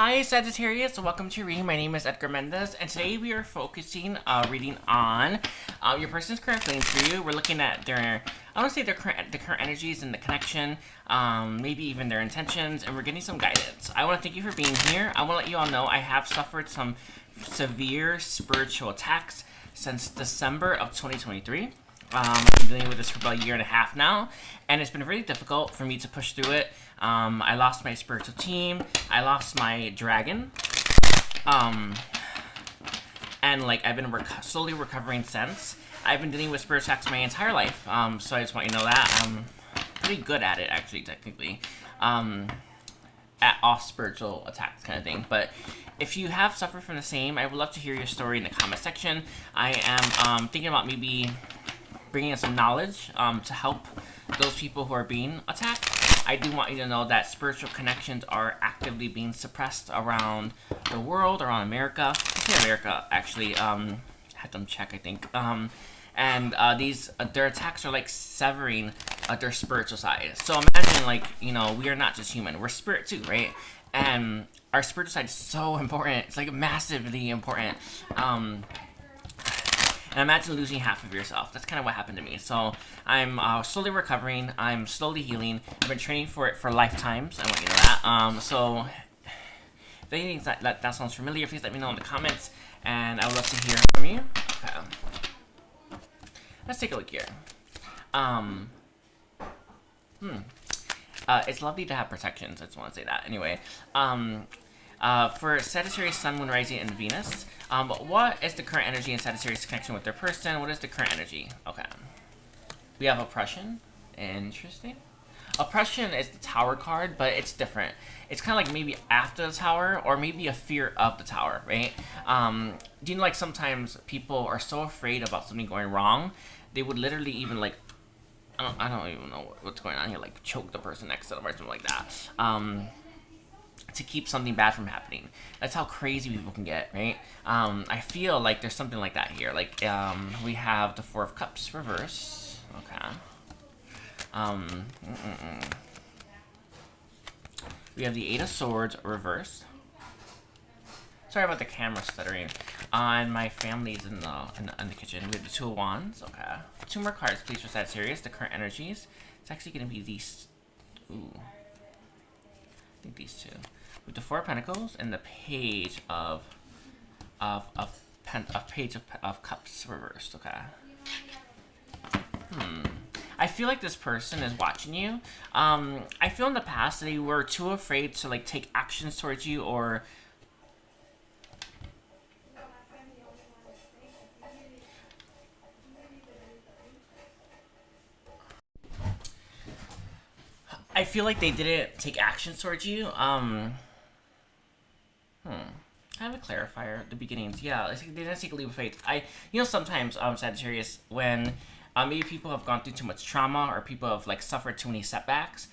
Hi Sagittarius, welcome to your reading. My name is Edgar Mendez, and today we are focusing reading on your person's current feelings for you. We're looking at I want to say the current energies and the connection, maybe even their intentions, and we're getting some guidance. I want to thank you for being here. I want to let you all know I have suffered some severe spiritual attacks since December of 2023. I've been dealing with this for about a year and a half now, and it's been really difficult for me to push through it. I lost my spiritual team, I lost my dragon, and like I've been slowly recovering since. I've been dealing with spirit attacks my entire life, so I just want you to know that I'm pretty good at it, actually, technically, at all spiritual attacks kind of thing. But if you have suffered from the same, I would love to hear your story in the comment section. I am thinking about maybe bringing in some knowledge to help those people who are being attacked. I do want you to know that spiritual connections are actively being suppressed around the world, around America. I think America, actually. Had them check, I think. And their attacks are like severing their spiritual side. So imagine, like, we are not just human. We're spirit too, right? And our spiritual side is so important. It's like massively important. And imagine losing half of yourself. That's kind of what happened to me. So I'm slowly recovering. I'm slowly healing. I've been training for it for lifetimes. I want you to know that. So if anything that sounds familiar, please let me know in the comments. And I would love to hear from you. Okay. Let's take a look here. It's lovely to have protections. I just want to say that. Anyway, for Sagittarius, Sun, Moon, Rising, and Venus, what is the current energy in Sagittarius' connection with their person? What is the current energy? Okay. We have oppression. Interesting. Oppression is the Tower card, but it's different. It's kind of like maybe after the Tower, or maybe a fear of the Tower, right? Do you know, like, sometimes people are so afraid about something going wrong, they would literally even, like, I don't even know what's going on here, like, choke the person next to them or something like that. To keep something bad from happening. That's how crazy people can get, right? I feel like there's something like that here. Like, we have the Four of Cups reverse. Okay. We have the Eight of Swords reversed. Sorry about the camera stuttering. And my family's in the kitchen. We have the Two of Wands. Okay. Two more cards, please, for Sagittarius. The current energies. It's actually going to be these. Ooh. I think these two. With the Four of Pentacles and the Page of Cups reversed. Okay. I feel like this person is watching you. I feel in the past they were too afraid to, like, take actions towards you, or I feel like they didn't take actions towards you. I have a clarifier at the beginnings. Yeah, they didn't take a leap of faith. Sometimes, Sagittarius, when maybe people have gone through too much trauma, or people have, like, suffered too many setbacks,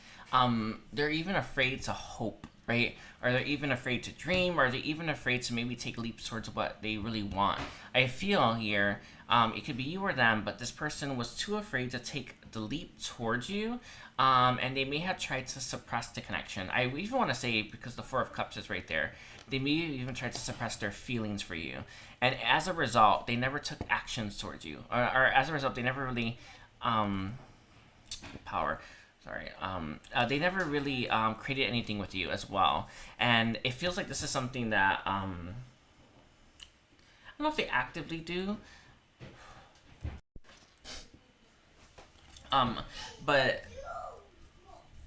they're even afraid to hope, right? Or they're even afraid to dream, or they're even afraid to maybe take leaps towards what they really want. I feel here, it could be you or them, but this person was too afraid to take the leap towards you, and they may have tried to suppress the connection. I even want to say, because the Four of Cups is right there, they may have even tried to suppress their feelings for you. And as a result, they never took actions towards you. Or as a result, they never really, they never really created anything with you as well. And it feels like this is something that, I don't know if they actively do, but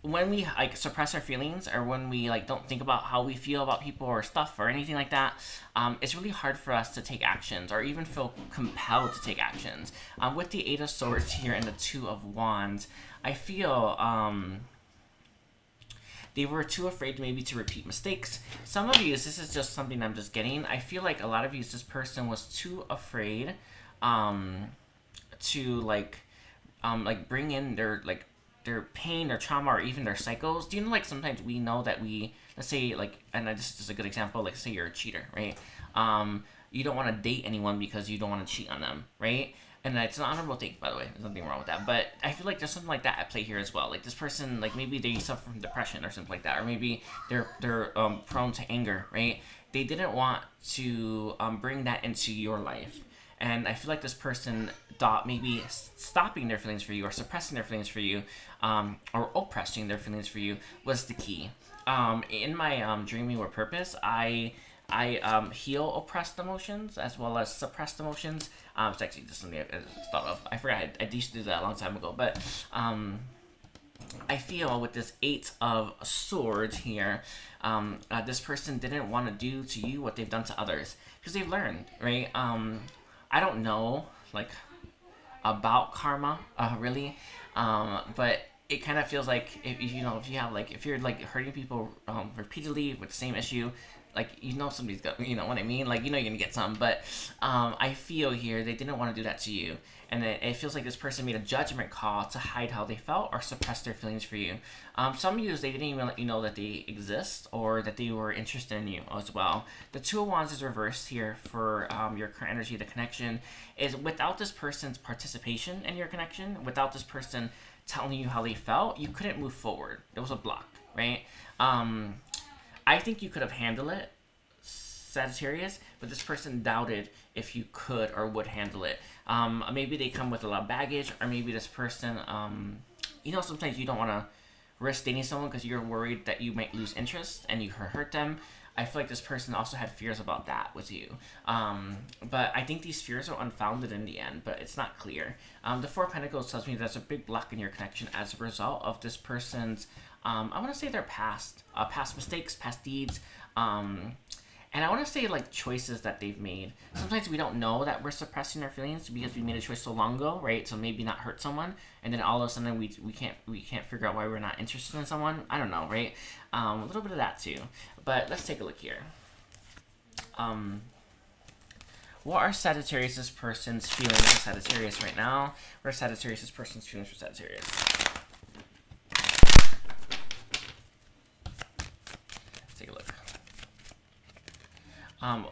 when we, like, suppress our feelings, or when we, like, don't think about how we feel about people or stuff or anything like that, it's really hard for us to take actions, or even feel compelled to take actions. With the Eight of Swords here and the Two of Wands, I feel they were too afraid maybe to repeat mistakes. Some of you, this is just something I'm just getting. I feel like a lot of you, this person was too afraid to like bring in their pain, their trauma, or even their cycles. Do you know, like, sometimes we know that let's say, like, and this is a good example, like, say you're a cheater, right? You don't want to date anyone because you don't want to cheat on them, right? And it's an honorable thing, by the way. There's nothing wrong with that. But I feel like there's something like that at play here as well. Like this person, like maybe they suffer from depression or something like that, or maybe they're prone to anger, right? They didn't want to bring that into your life, and I feel like this person thought maybe stopping their feelings for you or suppressing their feelings for you, or oppressing their feelings for you was the key. In my dreaming with purpose, I heal oppressed emotions as well as suppressed emotions. It's actually just something I thought of. I forgot I used to do that a long time ago, but I feel with this 8 of Swords here, this person didn't want to do to you what they've done to others because they've learned, right? I don't know like about karma, really, but it kind of feels like if you have like if you're like hurting people repeatedly with the same issue, like somebody's got, you know what I mean, like you're gonna get some. But I feel here they didn't want to do that to you, and it feels like this person made a judgment call to hide how they felt or suppress their feelings for you. Some of you, they didn't even let you know that they exist or that they were interested in you as well. The Two of Wands is reversed here for your current energy. The connection is without this person's participation in your connection, without this person telling you how they felt, you couldn't move forward. There was a block, right? I think you could have handled it, Sagittarius, but this person doubted if you could or would handle it. Maybe they come with a lot of baggage, or maybe this person, sometimes you don't want to risk dating someone because you're worried that you might lose interest and you hurt them. I feel like this person also had fears about that with you. But I think these fears are unfounded in the end, but it's not clear. The Four of Pentacles tells me there's a big block in your connection as a result of this person's, I want to say their past mistakes, past deeds, and I want to say like choices that they've made. Sometimes we don't know that we're suppressing our feelings because we made a choice so long ago, right? So maybe not hurt someone, and then all of a sudden we can't figure out why we're not interested in someone. I don't know, right? A little bit of that too. But let's take a look here. What are Sagittarius' person's feelings for Sagittarius right now? What are Sagittarius' person's feelings for Sagittarius? Let's take a look.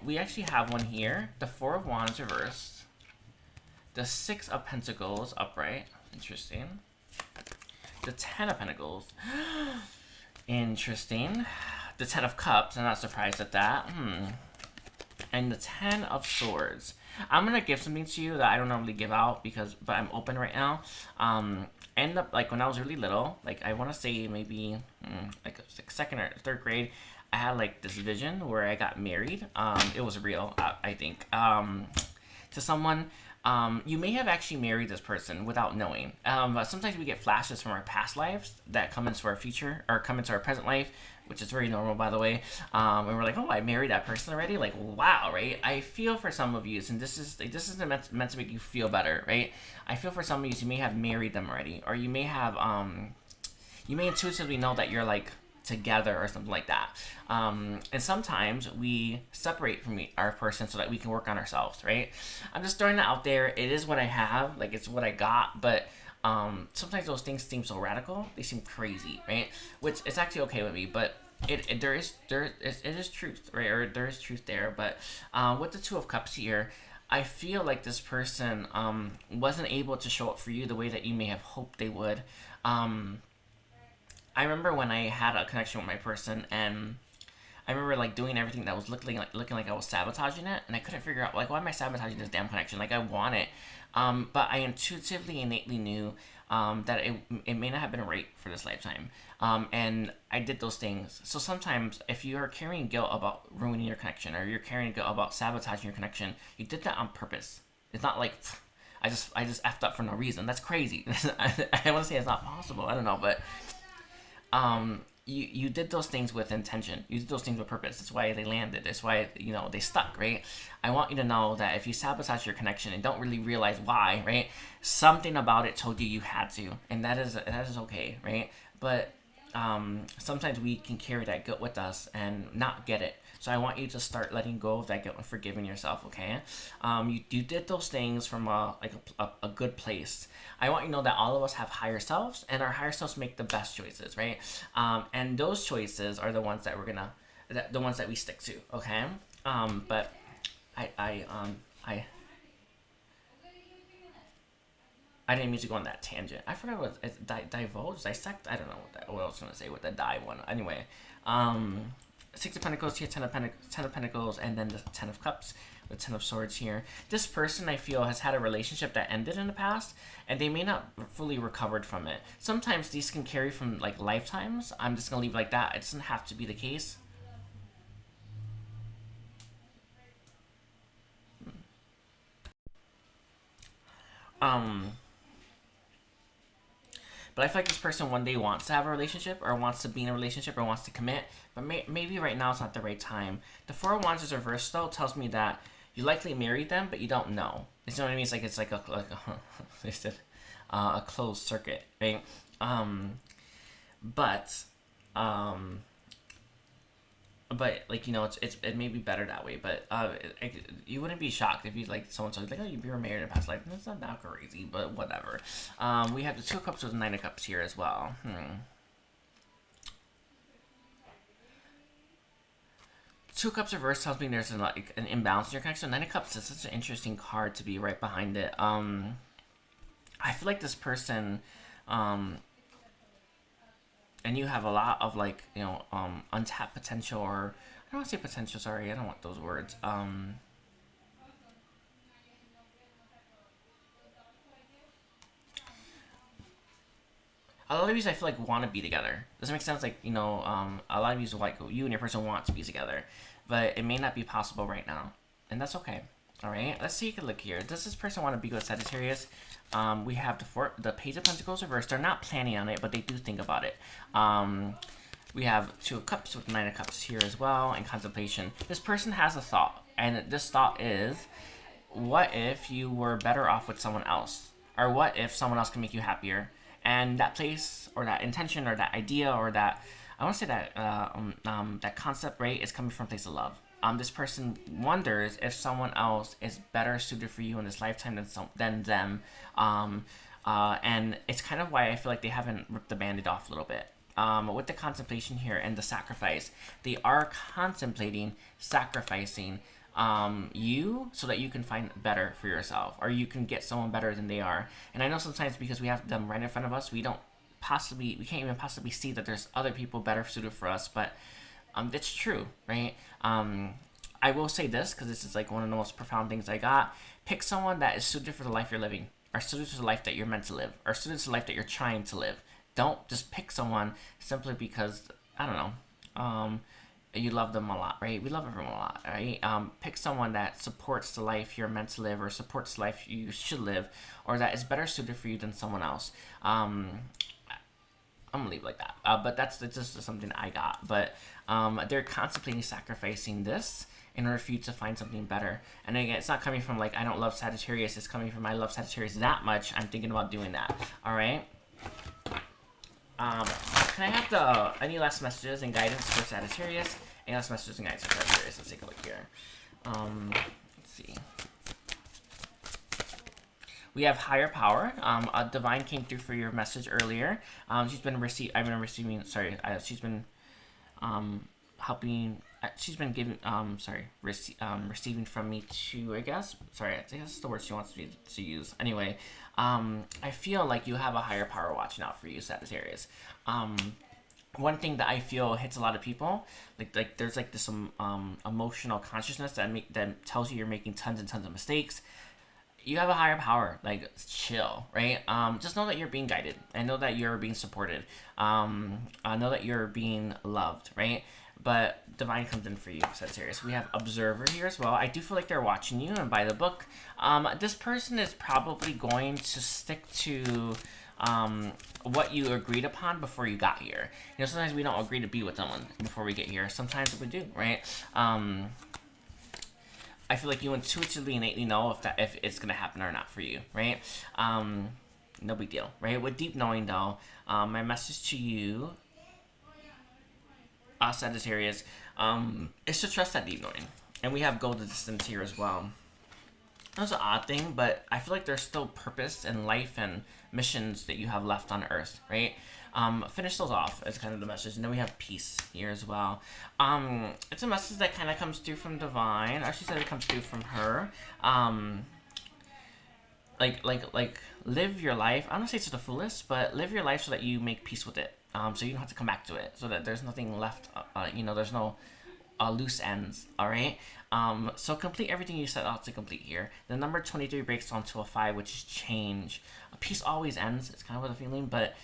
We actually have one here. The Four of Wands reversed. The Six of Pentacles upright. Interesting. The Ten of Pentacles. Interesting. The Ten of Cups. I'm not surprised at that. And the Ten of Swords. I'm gonna give something to you that I don't normally give out but I'm open right now. End up like when I was really little, like I want to say maybe like second or third grade, I had like this vision where I got married. It was real, I think, to someone. You may have actually married this person without knowing. But sometimes we get flashes from our past lives that come into our future or come into our present life, which is very normal, by the way. And we're like, oh, I married that person already. Like, wow, right? I feel for some of you, and this isn't meant to make you feel better, right? I feel for some of you may have married them already, or you may have you may intuitively know that you're like together or something like that. And sometimes we separate from our person so that we can work on ourselves, right? I'm just throwing that out there. It is what I have, like it's what I got, but sometimes those things seem so radical, they seem crazy, right? Which is actually okay with me, but it is truth, right? Or there is truth there. But with the Two of Cups here, I feel like this person wasn't able to show up for you the way that you may have hoped they would. I remember when I had a connection with my person, and I remember like doing everything that was looking like I was sabotaging it, and I couldn't figure out like why am I sabotaging this damn connection? Like I want it, but I intuitively, innately knew that it may not have been right for this lifetime, and I did those things. So sometimes if you are carrying guilt about ruining your connection, or you're carrying guilt about sabotaging your connection, you did that on purpose. It's not like I just effed up for no reason. That's crazy. I want to say it's not possible. I don't know, but you did those things with intention. You did those things with purpose. That's why they landed. That's why, they stuck, right? I want you to know that if you sabotage your connection and don't really realize why, right? Something about it told you you had to, and that is okay, right? But sometimes we can carry that guilt with us and not get it. So I want you to start letting go of that guilt and forgiving yourself, okay? You did those things from a good place. I want you to know that all of us have higher selves, and our higher selves make the best choices, right? And those choices are the ones that the ones that we stick to, okay? But I didn't mean to go on that tangent. I forgot what it's divulge, dissect. I don't know what I was gonna say with the die one. Anyway, 6 of Pentacles here, 10 of Pentacles, and then the 10 of Cups with 10 of Swords here. This person, I feel, has had a relationship that ended in the past, and they may not fully recovered from it. Sometimes these can carry from like lifetimes. I'm just gonna leave it like that. It doesn't have to be the case. But I feel like this person one day wants to have a relationship, or wants to be in a relationship, or wants to commit, but maybe right now is not the right time. The Four of Wands is reversed, though, tells me that you likely married them, but you don't know. You know what I mean? It's like they said, a closed circuit, right? But like, you know, it may be better that way. But you wouldn't be shocked if you like someone told you like, oh, you were married in a past life. That's not that crazy, but whatever. We have the 2 of Cups with the 9 of Cups here as well. 2 of Cups reverse tells me there's like an imbalance in your connection. 9 of Cups is such an interesting card to be right behind it. I feel like this person, and you have a lot of like, you know, untapped potential, or I don't want to say potential, sorry, I don't want those words. A lot of you, I feel like, want to be together. Does that make sense? Like, you know, a lot of you, like, you and your person want to be together, but it may not be possible right now, and that's okay. All right, let's take a look here. Does this person want to be with Sagittarius? We have the Page of Pentacles reversed. They're not planning on it, but they do think about it. We have 2 of Cups with 9 of Cups here as well, and contemplation. This person has a thought, and this thought is, what if you were better off with someone else? Or what if someone else can make you happier? And that place, or that intention, or that idea, or that, I want to say that, that concept, right, is coming from a place of love. This person wonders if someone else is better suited for you in this lifetime than them. And it's kind of why I feel like they haven't ripped the Band-Aid off a little bit. With the contemplation here and the sacrifice, they are contemplating sacrificing you so that you can find better for yourself, or you can get someone better than they are. And I know sometimes because we have them right in front of us, we can't even possibly see that there's other people better suited for us, but it's true, right? I will say this, because this is like one of the most profound things I got. Pick someone that is suited for the life you're living, or suited to the life that you're meant to live, or suited to the life that you're trying to live. Don't just pick someone simply because, I don't know, you love them a lot, right? We love everyone a lot, right? Pick someone that supports the life you're meant to live, or supports the life you should live, or that is better suited for you than someone else. I'm gonna leave it like that. But that's just something I got. But they're contemplating sacrificing this in order for you to find something better. And again, it's not coming from like, I don't love Sagittarius. It's coming from, I love Sagittarius that much, I'm thinking about doing that. All right. Can I have any last messages and guidance for Sagittarius? Any last messages and guidance for Sagittarius? Let's take a look here. Let's see. We have higher power. A divine came through for your message earlier. She's been receiving. Sorry, she's been helping. She's been giving. Receiving from me too, I guess. Sorry, I think that's the word she wants me to use. Anyway, I feel like you have a higher power watching out for you, Sagittarius. One thing that I feel hits a lot of people, like there's like this emotional consciousness that tells you you're making tons and tons of mistakes. You have a higher power, like, chill, right? Just know that you're being guided, and know that you're being supported. Know that you're being loved, right? But divine comes in for you, Sagittarius. We have observer here as well. I do feel like they're watching you, and by the book. This person is probably going to stick to what you agreed upon before you got here. You know, sometimes we don't agree to be with someone before we get here. Sometimes we do, right? I feel like you intuitively, innately know if it's gonna happen or not for you, right? No big deal, right? With deep knowing, though, my message to you, Sagittarius, is to trust that deep knowing. And we have go the distance here as well. That's an odd thing, but I feel like there's still purpose in life and missions that you have left on Earth, right? Finish those off as kind of the message. And then we have peace here as well. It's a message that kind of comes through from divine. Or she said it comes through from her. live your life. I don't say to the fullest, but live your life so that you make peace with it. So you don't have to come back to it. So that there's nothing left. There's no loose ends. All right. So complete everything you set out to complete here. The number 23 breaks down to a 5, which is change. A peace always ends. It's kind of what a feeling, but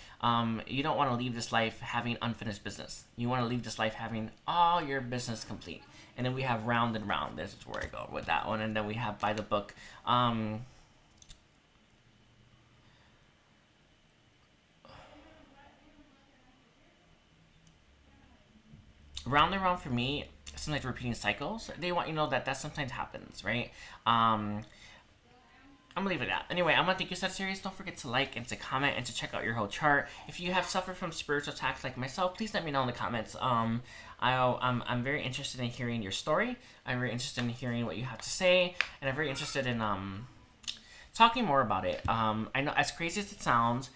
you don't want to leave this life having unfinished business. You want to leave this life having all your business complete. And then we have round and round. This is where I go with that one. And then we have by the book. Round and round for me, sometimes repeating cycles. They want you to know that sometimes happens, right? I'm gonna leave it at that. Anyway, I'm gonna thank you, Sagittarius. Don't forget to like and to comment and to check out your whole chart. If you have suffered from spiritual attacks like myself, please let me know in the comments. I'm very interested in hearing your story. I'm very interested in hearing what you have to say, and I'm very interested in talking more about it. I know, as crazy as it sounds,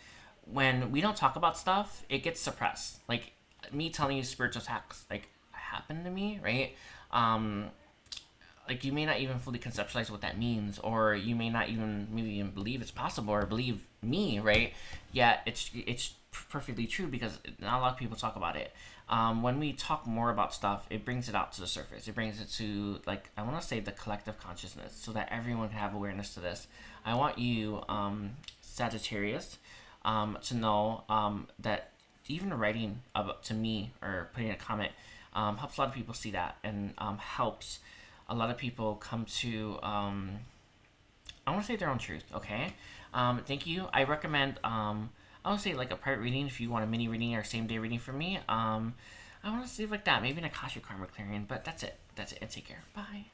when we don't talk about stuff, it gets suppressed. Like me telling you spiritual attacks like happened to me, right? Like you may not even fully conceptualize what that means, or you may not even maybe even believe it's possible or believe me, right? Yet it's perfectly true because not a lot of people talk about it. When we talk more about stuff, it brings it out to the surface. It brings it to, like, I want to say the collective consciousness, so that everyone can have awareness to this. I want you, Sagittarius, to know that even writing to me or putting a comment helps a lot of people see that, and helps a lot of people come to I want to say their own truth. Okay. Thank you. I recommend I would say like a private reading if you want a mini reading or same day reading from me. I want to say like that, maybe an Akashic karma clearing, but that's it. And take care. Bye.